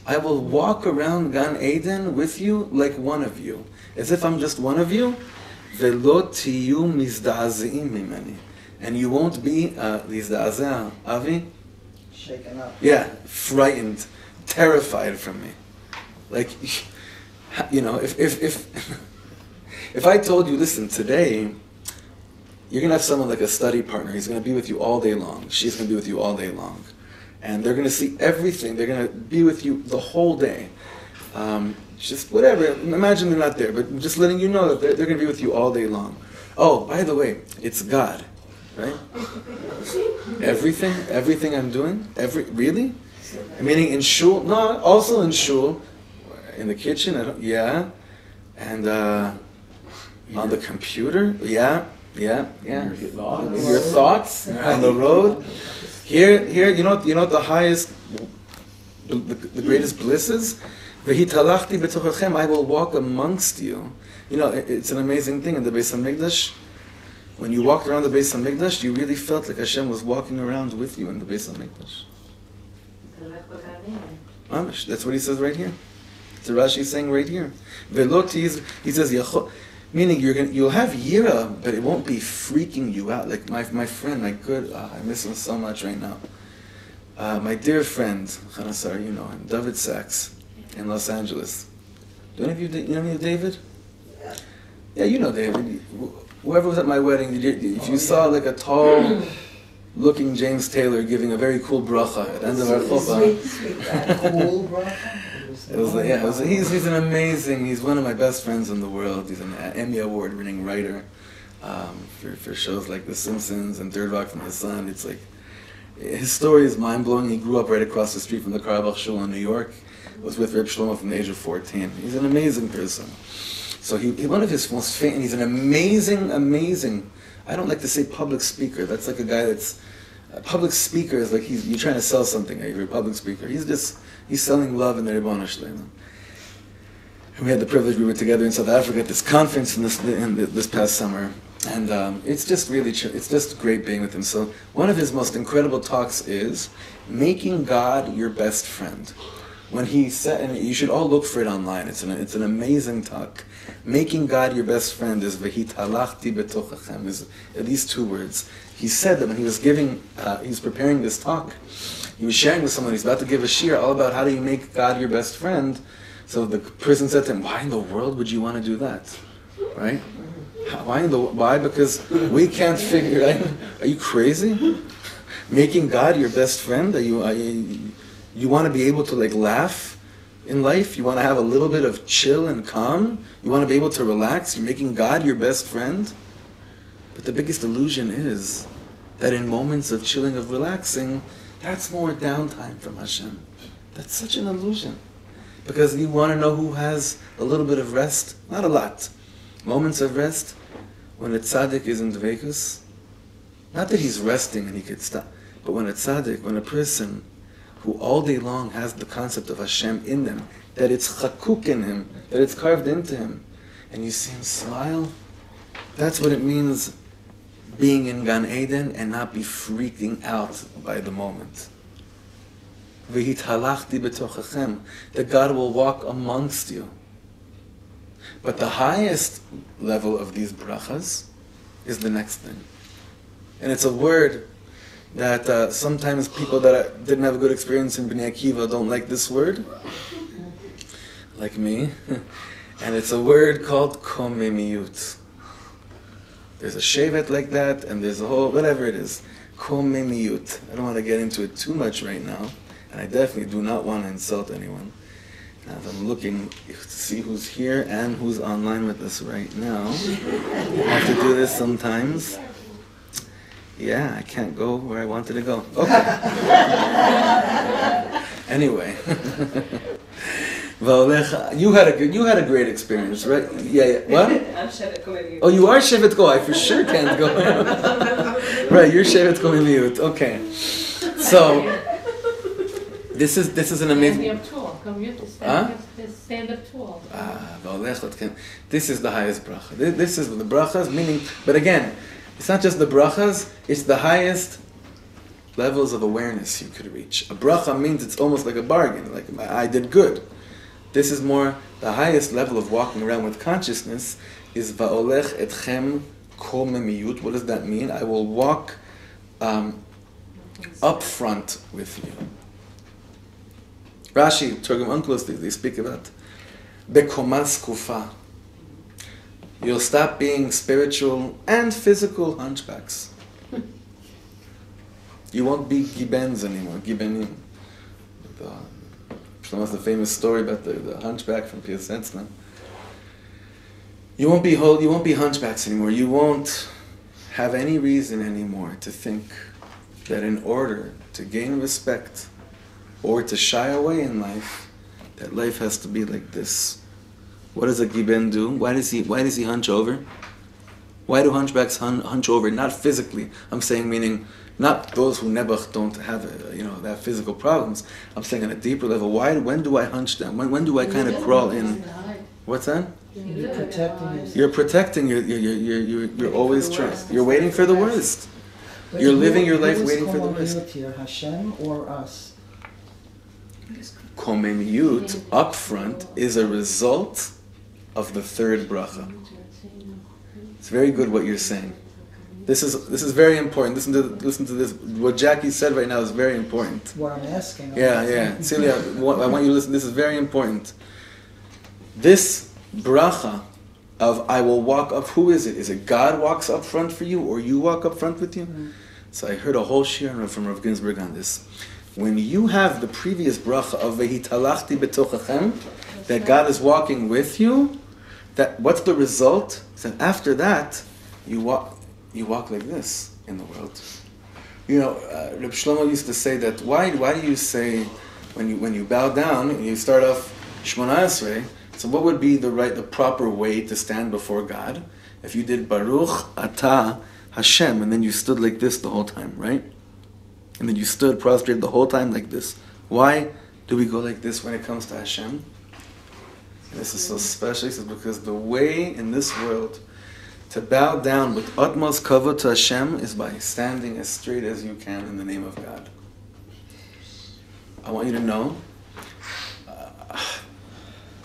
I will walk around Gan Eden with you like one of you. As if I'm just one of you. Velo tiyu mizda'azeim mimeni. And you won't be, mizda'azeh, Avi? Shaken up. Yeah, frightened, terrified from me. Like, you know, if I told you, listen, today, you're going to have someone like a study partner. He's going to be with you all day long. She's going to be with you all day long. And they're going to see everything. They're going to be with you the whole day. Just whatever. Imagine they're not there, but just letting you know that they're going to be with you all day long. Oh, by the way, it's God, right? Everything I'm doing, really? Meaning in shul? No, also in shul. In the kitchen, and on the computer, yeah. Your thoughts on the road. Here, you know the highest, the greatest bliss is. V'hitalachti b'tochachem, I will walk amongst you. You know, it's an amazing thing in the Beis HaMikdash. When you walked around the Beis HaMikdash, you really felt like Hashem was walking around with you in the Beis HaMikdash. Amish, that's what he says right here. So Rashi is saying right here. He says, meaning you'll have yira, but it won't be freaking you out. Like my friend, I miss him so much right now. My dear friend, Chanasar, you know him, David Sachs, in Los Angeles. Do any of you know David? Yeah, you know David. whoever was at my wedding, if you saw like a tall looking James Taylor giving a very cool bracha at the end of our chuppah. Cool bracha? He's an amazing, he's one of my best friends in the world. He's an Emmy Award winning writer for shows like The Simpsons and Third Rock from the Sun. It's like, his story is mind-blowing. He grew up right across the street from the Carlebach Shul in New York. Was with Rabbi Shlomo from the age of 14. He's an amazing person. So one of his most famous, he's an amazing, I don't like to say public speaker. That's like a guy that's, a public speaker is like you're trying to sell something, you're a public speaker. He's selling love in the Ribbon Shlema. And we had the privilege, we were together in South Africa at this conference this past summer. And it's just it's just great being with him. So one of his most incredible talks is making God your best friend. When he said, and you should all look for it online, it's an amazing talk. Making God your best friend is v'hitalachti betochachem, is these two words. He said that when he was preparing this talk, he was sharing with someone, he's about to give a shir all about how do you make God your best friend. So the person said to him, why in the world would you want to do that? Right? Why? Because we can't figure it out. Are you crazy? Making God your best friend? You want to be able to like laugh in life? You want to have a little bit of chill and calm? You want to be able to relax? You're making God your best friend? But the biggest illusion is that in moments of chilling, of relaxing, that's more downtime from Hashem. That's such an illusion. Because you want to know who has a little bit of rest? Not a lot. Moments of rest, when a tzaddik is in dveikus, not that he's resting and he could stop, but when a tzaddik, when a person who all day long has the concept of Hashem in them, that it's chakuk in him, that it's carved into him, and you see him smile, that's what it means being in Gan Eden and not be freaking out by the moment. V'hitalachti betochachem, that God will walk amongst you. But the highest level of these brachas is the next thing. And it's a word that sometimes people that didn't have a good experience in Bnei Akiva don't like this word, like me. And it's a word called komemiyut. There's a shevet like that, and there's a whole, whatever it is, komemiyut. I don't want to get into it too much right now, and I definitely do not want to insult anyone. Now, if I'm looking to see who's here and who's online with us right now, I have to do this sometimes. Yeah, I can't go where I wanted to go. Okay. Anyway. You had a great experience, right? Yeah. What? I'm Shevet Komemiyut. Oh, you are Shevet Ko. I for sure can't go. Right, you're Shevet Komemiyut. Okay. So this is an amazing. Stand up tall. This is the highest bracha. This is the brachas, meaning, but again, it's not just the brachas, it's the highest levels of awareness you could reach. A bracha means it's almost like a bargain, like I did good. This is more, the highest level of walking around with consciousness is va'olech etchem komemiyut. What does that mean? I will walk up front with you. Rashi, Targum Onkelos, they speak about bekomas kufa. You'll stop being spiritual and physical hunchbacks. You won't be gibens anymore, gibenim. Shlomo's the famous story about the hunchback from Piasetzna. You won't be hunchbacks anymore. You won't have any reason anymore to think that in order to gain respect or to shy away in life, that life has to be like this. What does a giben do? Why does he hunch over? Why do hunchbacks hunch over? Not physically. I'm saying meaning not those who nebuch don't have that physical problems. I'm saying on a deeper level. When do I hunch down? When do I kind of crawl in? What's that? You're protecting yourself. You're protecting. You're always trying. You're waiting for the worst. You're living your life waiting for the worst. Here, Hashem or us? Komemiyut up front is a result of the third bracha. It's very good what you're saying. This is very important. Listen to this. What Jackie said right now is very important. What I'm asking. Yeah. Celia, I want you to listen. This is very important. This bracha of I will walk up. Who is it? Is it God walks up front for you, or you walk up front with you? So I heard a whole shiur from Rav Ginsburg on this. When you have the previous bracha of Vehitalachti betochachem, that God is walking with you, that what's the result? So after that, you walk like this in the world. You know, Rabbi Shlomo used to say that. Why do you say when you bow down and you start off Shmona Esrei? So what would be the proper way to stand before God? If you did Baruch Atah Hashem, and then you stood like this the whole time, right? And then you stood prostrated the whole time like this. Why do we go like this when it comes to Hashem? And this is so special. He says, because the way in this world to bow down with utmost kavod to Hashem is by standing as straight as you can in the name of God. I want you to know,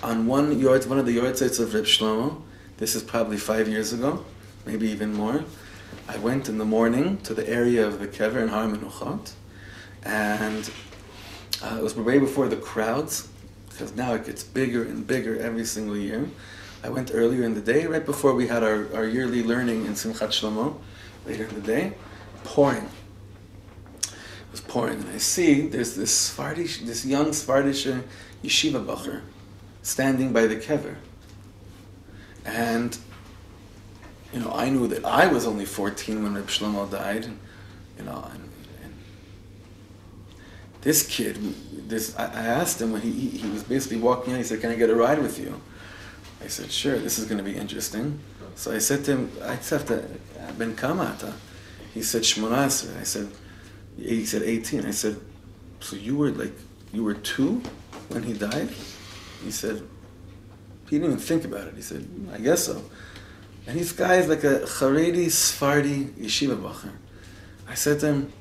on one of the yortzeits of Reb Shlomo, this is probably 5 years ago, maybe even more, I went in the morning to the area of the kever in Har Menuchot, and it was way before the crowds, because now it gets bigger and bigger every single year. I went earlier in the day, right before we had our yearly learning in Simchat Shlomo, later in the day, pouring. It was pouring, and I see there's this young Sephardish yeshiva bacher standing by the kever. And, you know, I knew that I was only 14 when Reb Shlomo died, you know, and this kid, I asked him when he was basically walking in, he said, "Can I get a ride with you?" I said, "Sure, this is going to be interesting." So I said to him, "I just have to, Ben Kamata." He said, "Shmona Esrei." He said 18. I said, "So you were 2 when he died?" He said, he didn't even think about it. He said, "I guess so." And this guy is like a Haredi Sephardi yeshiva bacher. I said to him,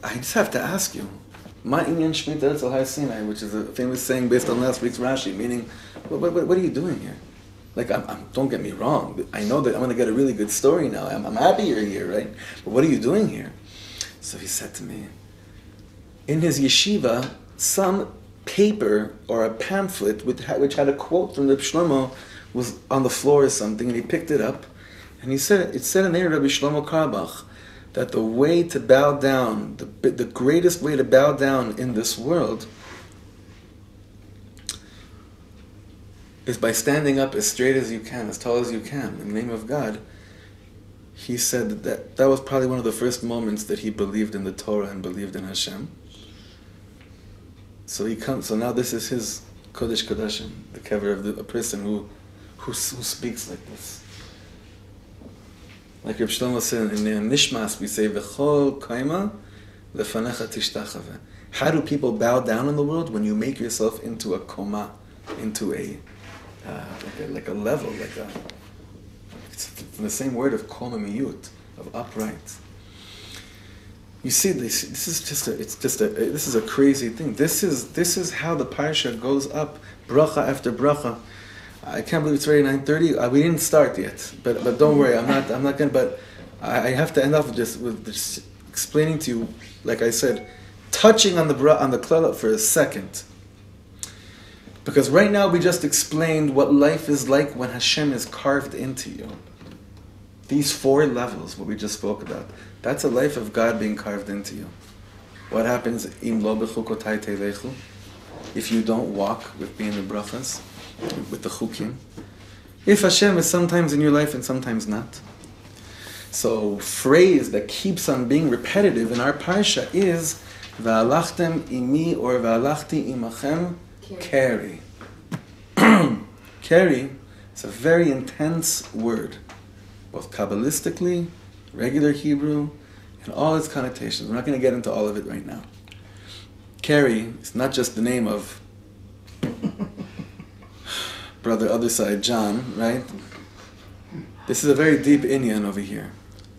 "I just have to ask you, Ma inyan shmita etzel har Sinai," which is a famous saying based on last week's Rashi, meaning, what are you doing here? Like, don't get me wrong. I know that I'm going to get a really good story now. I'm happy you're here, right? But what are you doing here? So he said to me, in his yeshiva, some paper or a pamphlet which had a quote from Rabbi Shlomo was on the floor or something, and he picked it up, and he said, it said in there, Rabbi Shlomo Karbach, that the way to bow down, the greatest way to bow down in this world is by standing up as straight as you can, as tall as you can, in the name of God. He said that was probably one of the first moments that he believed in the Torah and believed in Hashem. So now this is his Kodesh Kodashim, the kever of a person who speaks like this. Like Reb Shlomo said in Nishmas, we say, V'chol kaima lefanecha tishtachave. How do people bow down in the world? When you make yourself into a koma, into like a level, it's from the same word of komamiyut, of upright. You see, this is a crazy thing. This is how the parsha goes up, bracha after bracha. I can't believe it's already 9:30. We didn't start yet, but don't worry. I'm not going. But I have to end off with just explaining to you, like I said, touching on the klala for a second, because right now we just explained what life is like when Hashem is carved into you. These 4 levels, what we just spoke about, that's a life of God being carved into you. What happens im lo bechukotai telechu? If you don't walk with being the brachas, with the chukim, if Hashem is sometimes in your life and sometimes not. So phrase that keeps on being repetitive in our parsha is Va'alachtem imi or Va'alachti imachem keri. Keri is a very intense word, both Kabbalistically, regular Hebrew, and all its connotations. We're not going to get into all of it right now. Keri is not just the name of brother other side, John, right? This is a very deep inyan over here.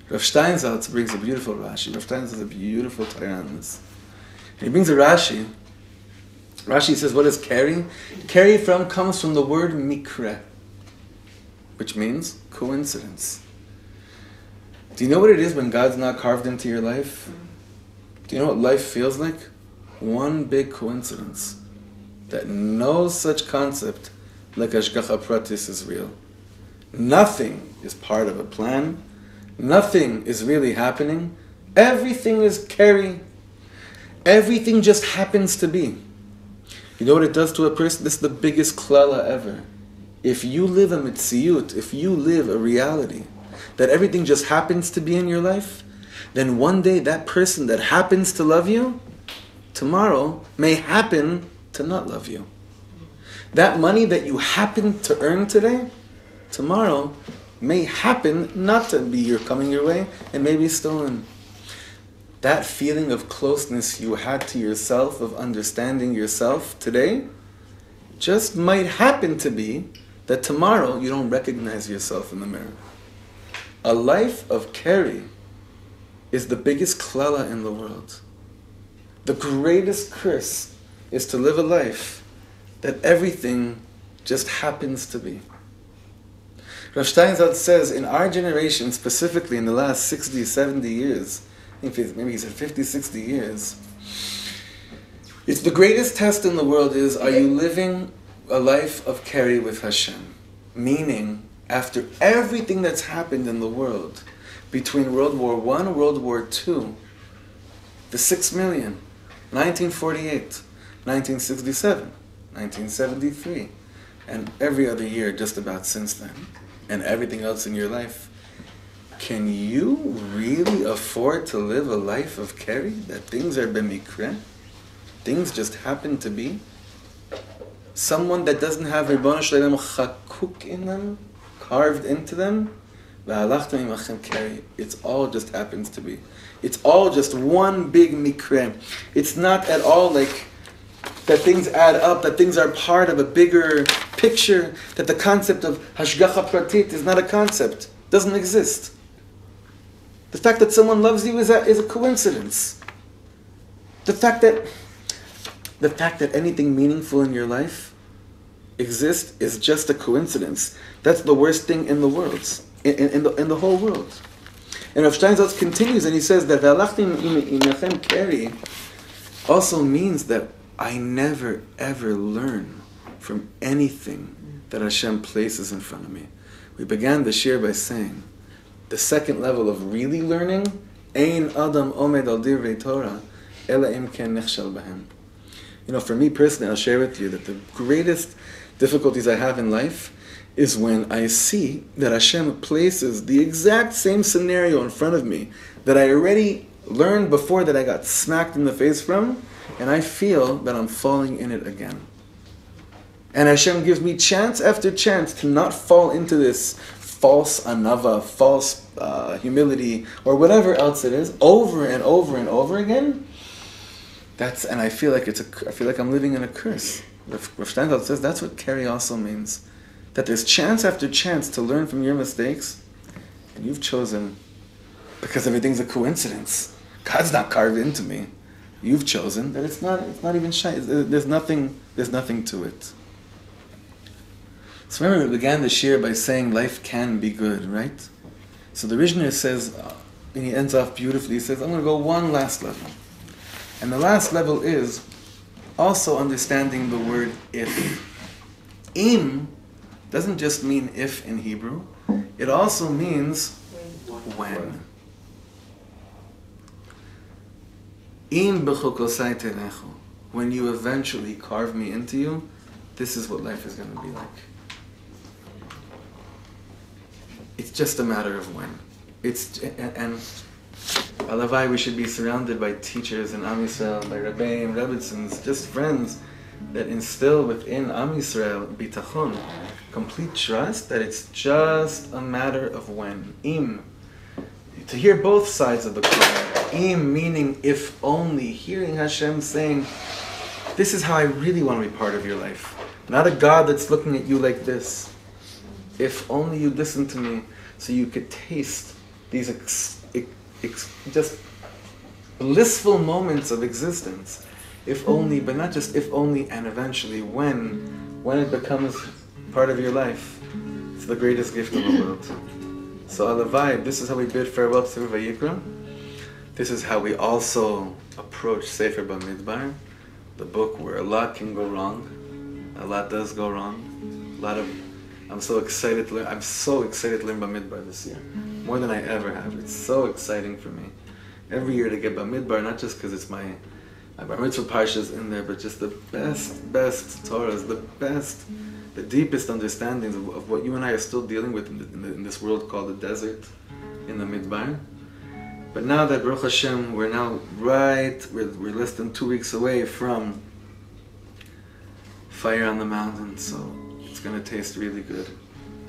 Rav Steinsaltz brings a beautiful Rashi. Rav Steinsaltz is a beautiful Torah on this. And he brings a Rashi. Rashi says, what is keri? Keri comes from the word mikre, which means coincidence. Do you know what it is when God's not carved into your life? Do you know what life feels like? One big coincidence. That no such concept like Hashgacha Pratis is real. Nothing is part of a plan. Nothing is really happening. Everything is carry. Everything just happens to be. You know what it does to a person? This is the biggest klala ever. If you live a mitziyut, if you live a reality, that everything just happens to be in your life, then one day that person that happens to love you, tomorrow may happen to not love you. That money that you happen to earn today, tomorrow may happen not to be coming your way and may be stolen. That feeling of closeness you had to yourself, of understanding yourself today, just might happen to be that tomorrow you don't recognize yourself in the mirror. A life of carry is the biggest klala in the world. The greatest curse is to live a life that everything just happens to be. Rav Steinsaltz says, in our generation, specifically in the last 60, 70 years, I think maybe he said 50, 60 years, it's the greatest test in the world is, are you living a life of carry with Hashem? Meaning, after everything that's happened in the world, between World War I, World War II, the 6 million, 1948, 1967, 1973, and every other year just about since then, and everything else in your life, can you really afford to live a life of carry? That things are b'mikra? Things just happen to be? Someone that doesn't have Ribbon Shalom chakuk in them, carved into them, carry. It's all just happens to be. It's all just one big mikra. It's not at all like that things add up, that things are part of a bigger picture, that the concept of hashgacha pratit is not a concept, doesn't exist. The fact that someone loves you is a coincidence. The fact that anything meaningful in your life exists is just a coincidence. That's the worst thing in the world, in the whole world. And Rav Steinsaltz continues and he says that V'alachtim imechem keri also means that I never ever learn from anything that Hashem places in front of me. We began the shir by saying, the second level of really learning, Ein Adam Omed al Divrei Torah, Ela Im Ken Nechshal Bahem. You know, for me personally, I'll share with you that the greatest difficulties I have in life is when I see that Hashem places the exact same scenario in front of me that I already learned before, that I got smacked in the face from, and I feel that I'm falling in it again. And Hashem gives me chance after chance to not fall into this false anava, false humility, or whatever else it is, over and over and over again. And I feel like I feel like I'm living in a curse. Rav Steinsaltz says that's what carry also means. That there's chance after chance to learn from your mistakes, and you've chosen, because everything's a coincidence. God's not carved into me. You've chosen that it's not even shy. There's nothing to it. So remember, we began the shir by saying life can be good, right? So the Rishner says, and he ends off beautifully, he says, I'm going to go one last level. And the last level is also understanding the word if. Im doesn't just mean if in Hebrew, it also means when. Im bechukotai terechu. When you eventually carve me into you, this is what life is going to be like. It's just a matter of when. And Alavai, we should be surrounded by teachers in Am Yisrael, by Rebbeim, Rebbitzins, just friends that instill within Am Yisrael bitachon, complete trust that it's just a matter of when. Im, to hear both sides of the coin. Im meaning if only, hearing Hashem saying, this is how I really want to be part of your life. Not a God that's looking at you like this. If only you listen to me, so you could taste these just blissful moments of existence. If only, but not just if only, and eventually when it becomes part of your life, it's the greatest gift of the world. So Alavai, this is how we bid farewell to Vayikra. This is how we also approach Sefer Bamidbar, the book where a lot can go wrong, a lot does go wrong, a I'm so excited to learn. I'm so excited to learn Bamidbar this year, more than I ever have. It's so exciting for me every year to get Bamidbar, not just because it's my bar mitzvah parshas in there, but just the best Torahs, the deepest understandings of what you and I are still dealing with in this world called the desert, in the Midbar. But now that Baruch Hashem, we're less than 2 weeks away from fire on the mountain, so it's going to taste really good.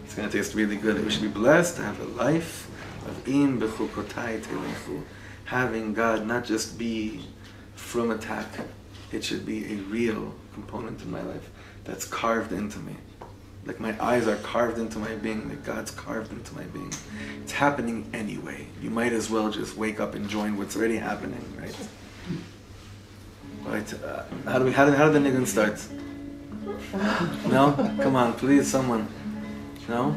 It's going to taste really good. We should be blessed to have a life of im bechukotai telechu, having God not just be from attack, it should be a real component in my life that's carved into me. Like my eyes are carved into my being, like God's carved into my being. It's happening anyway. You might as well just wake up and join what's already happening, right? Right? How did the niggun start? No? Come on, please, someone. No?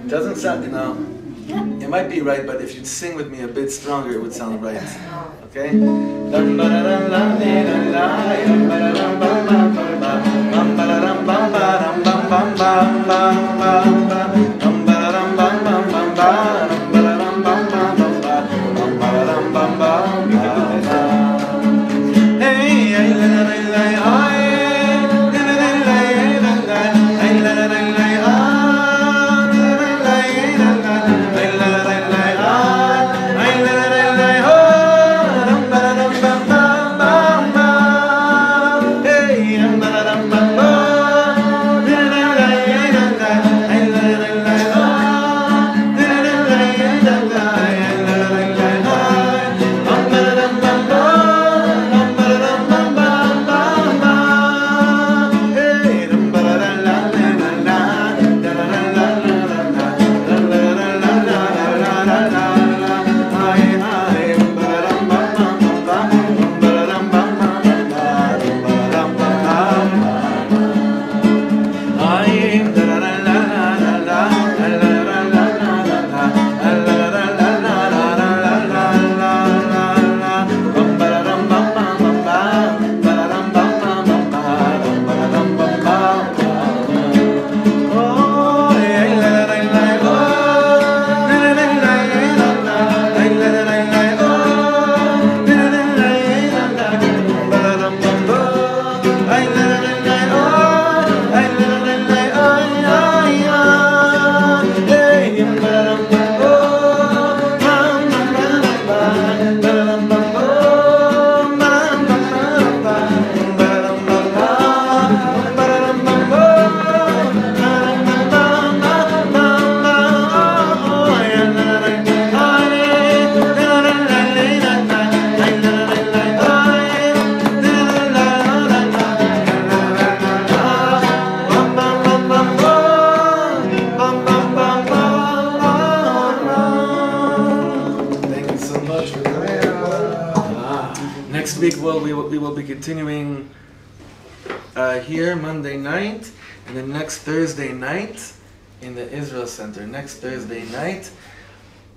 Doesn't sound, it might be right, but if you'd sing with me a bit stronger, it would sound right. Okay? Next week we will be continuing here Monday night, and then next Thursday night in the Israel Center. Next Thursday night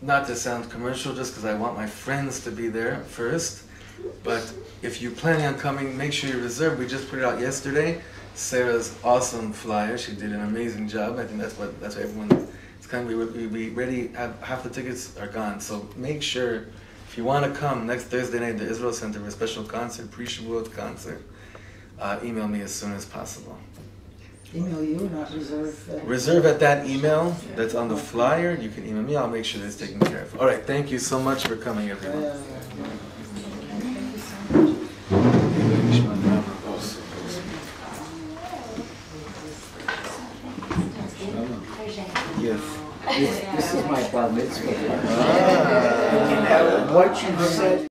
not to sound commercial, just because I want my friends to be there first, but if you're planning on coming, make sure you reserve. We just put it out yesterday. Sarah's awesome flyer. She did an amazing job. I think that's why everyone is coming. We'll be ready. Half the tickets are gone. So make sure, if you want to come next Thursday night to the Israel Center for a special concert, pre-Shavuot concert, email me as soon as possible. Email you, not reserve. Reserve at that email that's on the flyer. You can email me. I'll make sure that's taken care of. All right. Thank you so much for coming, everyone. Yes. This is my bar mitzvah. What you said.